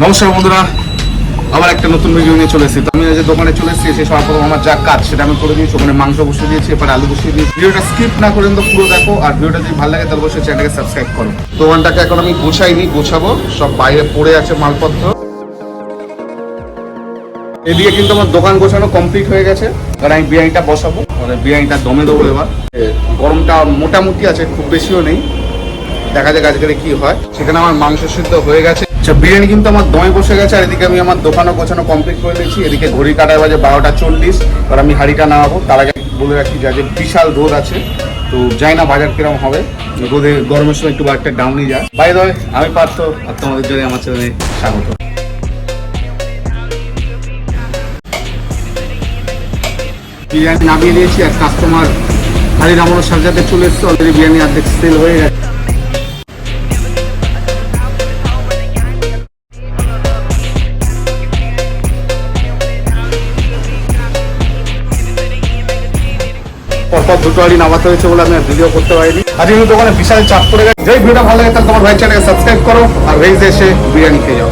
নমস্কার বন্ধুরা, আবার একটা নতুন ভিডিও নিয়ে চলে এসেছি। আমি যে দোকানে চলে এসেছি এসে সর্বপ্রথম আমার যা কাজ সেটা আমি করে দিয়েছি। ওখানে মাংস বসিয়ে দিয়েছি, এবার আলু বসিয়ে দিয়েছি। ভিডিওটা স্কিপ না করে তো পুরো দেখো, আর ভিডিওটা যদি ভালো লাগে তাহলে অবশ্যই চ্যানেলটাকে সাবস্ক্রাইব করো। দোকানটাকে এখন আমি গোছাইনি, গোছাবো। সব বাইরে পড়ে আছে মালপত্র। এদিকে কিন্তু আমার দোকান গোছানো কমপ্লিট হয়ে গেছে, কারণ আমি বিরিয়ানিটা বসাবো। মানে বিরিয়ানিটা দমে দেবো এবার। গরমটা মোটামুটি আছে, খুব বেশিও নেই। দেখা যাক আজকে কি হয়। সেখানে আমার মাংস সিদ্ধ হয়ে গেছে। আচ্ছা, বিরিয়ানি কিন্তু আমার দমে বসে গেছে। আর এদিকে আমি আমার দোকানও গোছানো কমপ্লিট করে নিয়েছি। এদিকে ঘড়ি কাটার বাজে 12:40। আর আমি হাঁড়িটা নামাবো। তার আগে বলে রাখি যে আজকে বিশাল রোদ আছে, তো যাই না বাজার কিরম হবে। রোদে গরমের সময় একটু বাজারটা ডাউনই যায়। বাই দ্য ওয়ে, আমি পার্থ, আর তোমাদের জন্য আমার চ্যানেলে স্বাগত। বিরিয়ানি নামিয়ে দিয়েছি, আর কাস্টমার হাঁড়ি নামানোর সাথে সাথে চলে এসছে। অলরেডি বিরিয়ানি অর্ধেক সেল হয়ে গেছে। পরপর দুটো হাঁড়ি নামাতে হয়েছে বলে আমি ভিডিও করতে পারিনি। আজকে কিন্তু দোকানে বিশাল চাপ পড়ে গেছে। যদি ভিডিওটা ভালো লাগে তাহলে তোমার ভাই চ্যানেলকে সাবস্ক্রাইব করো, আর ভেজে এসে বিরিয়ানি খেয়ে যাও।